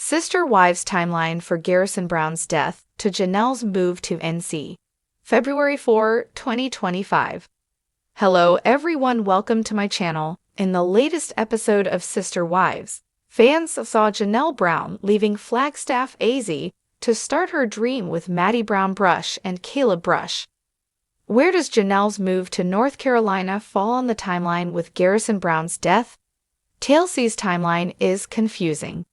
Sister Wives Timeline for Garrison Brown's Death to Janelle's Move to NC. February 4, 2025. Hello everyone, welcome to my channel. In the latest episode of Sister Wives, fans saw Janelle Brown leaving Flagstaff, AZ to start her dream with Maddie Brown Brush and Caleb Brush. Where does Janelle's move to North Carolina fall on the timeline with Garrison Brown's death? TLC's timeline is confusing.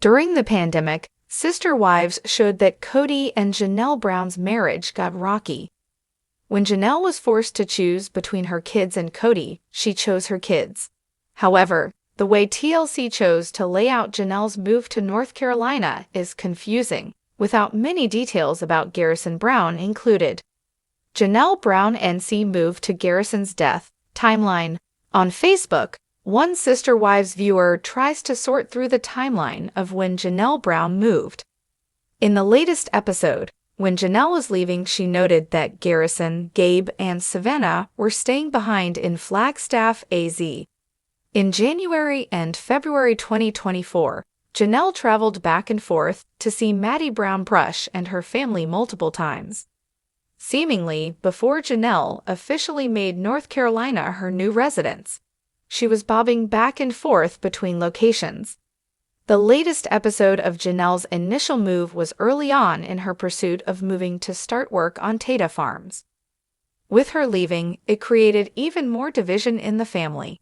During the pandemic, Sister Wives showed that Cody and Janelle Brown's marriage got rocky. When Janelle was forced to choose between her kids and Cody, she chose her kids. However, the way TLC chose to lay out Janelle's move to North Carolina is confusing, without many details about Garrison Brown included. Janelle Brown NC moved to Garrison's death timeline. On Facebook, one Sister Wives viewer tries to sort through the timeline of when Janelle Brown moved. In the latest episode, when Janelle was leaving, she noted that Garrison, Gabe, and Savannah were staying behind in Flagstaff, AZ. In January and February 2024, Janelle traveled back and forth to see Maddie Brown Brush and her family multiple times. Seemingly, before Janelle officially made North Carolina her new residence, she was bobbing back and forth between locations. The latest episode of Janelle's initial move was early on in her pursuit of moving to start work on Tata Farms. With her leaving, it created even more division in the family.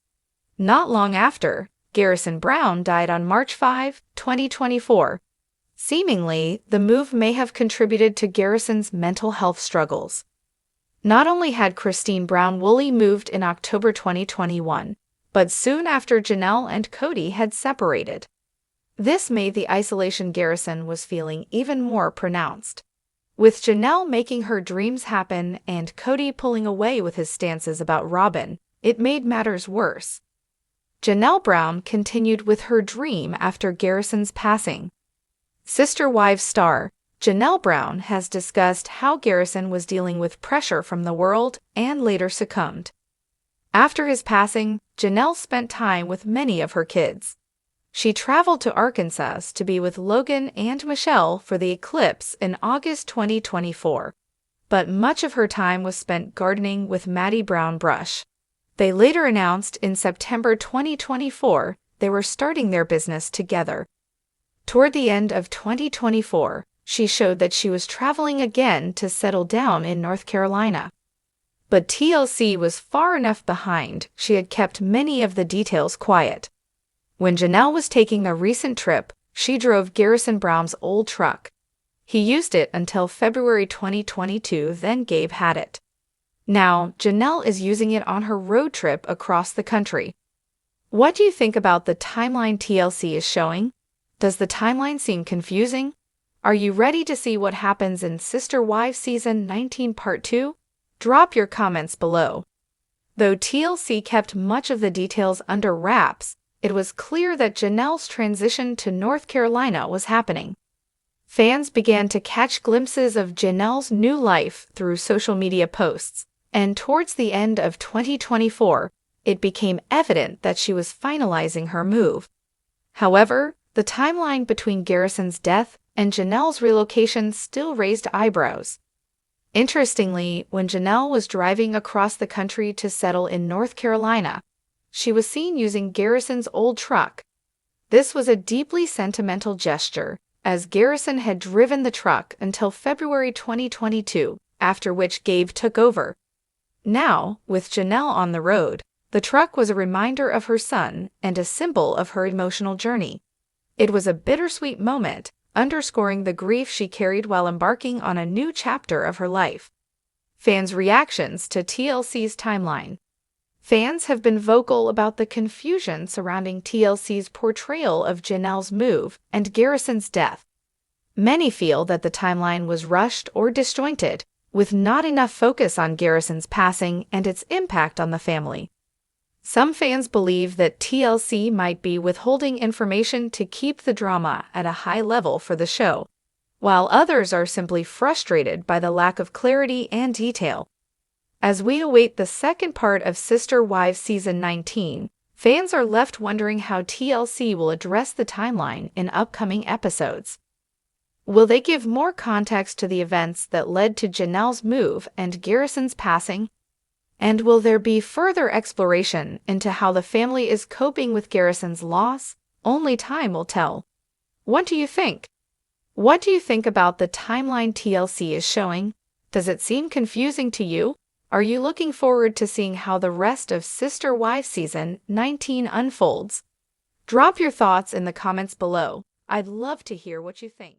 Not long after, Garrison Brown died on March 5, 2024. Seemingly, the move may have contributed to Garrison's mental health struggles. Not only had Christine Brown Woolley moved in October 2021, but soon after Janelle and Cody had separated. This made the isolation Garrison was feeling even more pronounced. With Janelle making her dreams happen and Cody pulling away with his stances about Robin, it made matters worse. Janelle Brown continued with her dream after Garrison's passing. Sister Wives star Janelle Brown has discussed how Garrison was dealing with pressure from the world and later succumbed. After his passing, Janelle spent time with many of her kids. She traveled to Arkansas to be with Logan and Michelle for the eclipse in August 2024, but much of her time was spent gardening with Maddie Brown Brush. They later announced in September 2024 they were starting their business together. Toward the end of 2024, she showed that she was traveling again to settle down in North Carolina. But TLC was far enough behind, she had kept many of the details quiet. When Janelle was taking a recent trip, she drove Garrison Brown's old truck. He used it until February 2022, then Gabe had it. Now, Janelle is using it on her road trip across the country. What do you think about the timeline TLC is showing? Does the timeline seem confusing? Are you ready to see what happens in Sister Wives Season 19 Part 2? Drop your comments below. Though TLC kept much of the details under wraps, it was clear that Janelle's transition to North Carolina was happening. Fans began to catch glimpses of Janelle's new life through social media posts, and towards the end of 2024, it became evident that she was finalizing her move. However, the timeline between Garrison's death and Janelle's relocation still raised eyebrows. Interestingly, when Janelle was driving across the country to settle in North Carolina, she was seen using Garrison's old truck. This was a deeply sentimental gesture, as Garrison had driven the truck until February 2022, after which Gabe took over. Now, with Janelle on the road, the truck was a reminder of her son and a symbol of her emotional journey. It was a bittersweet moment, underscoring the grief she carried while embarking on a new chapter of her life. Fans' reactions to TLC's timeline. Fans have been vocal about the confusion surrounding TLC's portrayal of Janelle's move and Garrison's death. Many feel that the timeline was rushed or disjointed, with not enough focus on Garrison's passing and its impact on the family. Some fans believe that TLC might be withholding information to keep the drama at a high level for the show, while others are simply frustrated by the lack of clarity and detail. As we await the second part of Sister Wives Season 19, Fans are left wondering how TLC will address the timeline in upcoming episodes. Will they give more context to the events that led to Janelle's move and Garrison's passing? And will there be further exploration into how the family is coping with Garrison's loss? Only time will tell. What do you think? What do you think about the timeline TLC is showing? Does it seem confusing to you? Are you looking forward to seeing how the rest of Sister Wives Season 19 unfolds? Drop your thoughts in the comments below. I'd love to hear what you think.